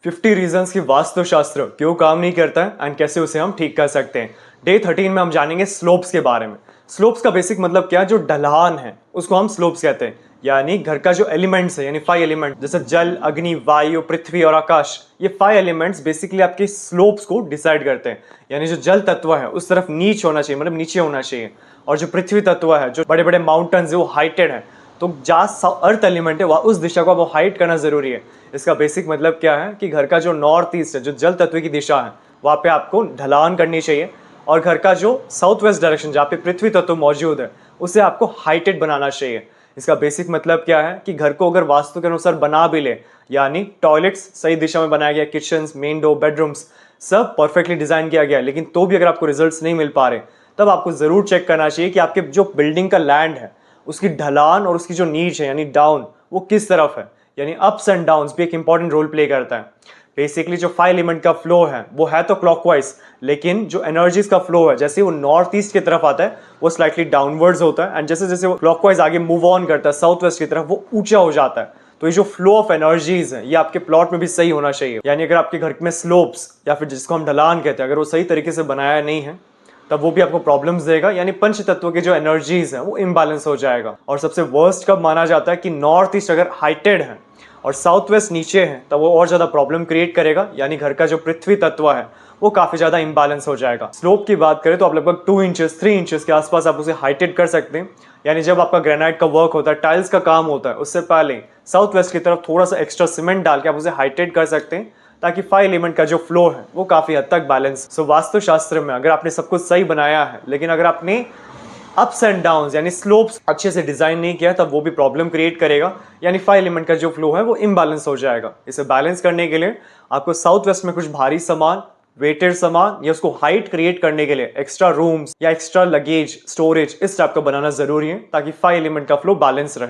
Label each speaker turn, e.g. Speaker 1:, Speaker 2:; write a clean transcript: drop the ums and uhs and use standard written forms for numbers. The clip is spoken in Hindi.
Speaker 1: 50 रीजंस की वास्तुशास्त्र क्यों काम नहीं करता है एंड कैसे उसे हम ठीक कर सकते हैं। डे 13 में हम जानेंगे स्लोप्स के बारे में। स्लोप्स का बेसिक मतलब क्या है? जो ढलान है उसको हम स्लोप्स कहते हैं। यानी घर का जो एलिमेंट्स है, यानी 5 एलिमेंट जैसे जल, अग्नि, वायु, पृथ्वी और आकाश, ये 5 एलिमेंट्स बेसिकली आपके स्लोप्स को डिसाइड करते हैं। यानी जो जल तत्व है उस तरफ नीच होना चाहिए, मतलब नीचे होना चाहिए, और जो पृथ्वी तत्व है, जो बड़े बड़े माउंटेन्स है वो हाइटेड है, तो जहाँ अर्थ एलिमेंट है वह उस दिशा को आपको हाइट करना जरूरी है। इसका बेसिक मतलब क्या है कि घर का जो नॉर्थ ईस्ट है, जो जल तत्व की दिशा है, वहाँ पे आपको ढलान करनी चाहिए, और घर का जो साउथ वेस्ट डायरेक्शन जहाँ पे पृथ्वी तत्व मौजूद है उसे आपको हाइटेड बनाना चाहिए। इसका बेसिक मतलब क्या है कि घर को अगर वास्तु के अनुसार बना भी ले, यानी टॉयलेट्स सही दिशा में बनाया गया, किचन, मेन डोर, बेडरूम्स सब परफेक्टली डिजाइन किया गया, लेकिन तो भी अगर आपको रिजल्ट्स नहीं मिल पा रहे, तब आपको जरूर चेक करना चाहिए कि आपके जो बिल्डिंग का लैंड है उसकी ढलान और उसकी जो नीच है यानी डाउन, वो किस तरफ है। यानी अप्स एंड डाउन्स भी एक इंपॉर्टेंट रोल प्ले करता है। बेसिकली जो 5 एलिमेंट का फ्लो है वो है तो क्लॉकवाइज, लेकिन जो एनर्जीज का फ्लो है जैसे वो नॉर्थ ईस्ट की तरफ आता है वो स्लाइटली डाउनवर्ड्स होता है, एंड जैसे जैसे वो क्लॉकवाइज आगे मूव ऑन करता है साउथ वेस्ट की तरफ, वो ऊंचा हो जाता है। तो ये जो फ्लो ऑफ एनर्जीज है ये आपके प्लॉट में भी सही होना चाहिए। यानी अगर आपके घर में स्लोप्स या फिर जिसको हम ढलान कहते हैं, अगर वो सही तरीके से बनाया नहीं है, तब वो भी आपको प्रॉब्लम्स देगा। यानी पंच तत्व के जो एनर्जीज है वो इम्बैलेंस हो जाएगा। और सबसे वर्स्ट कब माना जाता है कि नॉर्थ ईस्ट अगर हाइटेड है और साउथ वेस्ट नीचे है, तब वो और ज्यादा प्रॉब्लम क्रिएट करेगा। यानी घर का जो पृथ्वी तत्व है वो काफी ज्यादा इम्बैलेंस हो जाएगा। स्लोप की बात करें तो आप लगभग 2 इंचेस 3 इंचेस के आसपास आप उसे हाइटेड कर सकते हैं। यानी जब आपका ग्रेनाइट का वर्क होता है, टाइल्स का काम होता है, उससे पहले साउथ वेस्ट की तरफ थोड़ा सा एक्स्ट्रा सीमेंट डाल के आप उसे हाइटेड कर सकते हैं, ताकि 5 एलिमेंट का जो फ्लो है वो काफी हद तक बैलेंस। सो वास्तुशास्त्र में अगर आपने सब कुछ सही बनाया है, लेकिन अगर आपने अप्स एंड डाउन्स यानी स्लोप्स अच्छे से डिजाइन नहीं किया, तब वो भी प्रॉब्लम क्रिएट करेगा। यानी 5 एलिमेंट का जो फ्लो है वो इम्बैलेंस हो जाएगा। इसे बैलेंस करने के लिए आपको साउथ वेस्ट में कुछ भारी सामान, वेटेड सामान, या उसको हाइट क्रिएट करने के लिए एक्स्ट्रा रूम्स या एक्स्ट्रा लगेज स्टोरेज इस टाइप का बनाना जरूरी है, ताकि 5 एलिमेंट का फ्लो बैलेंस रहे।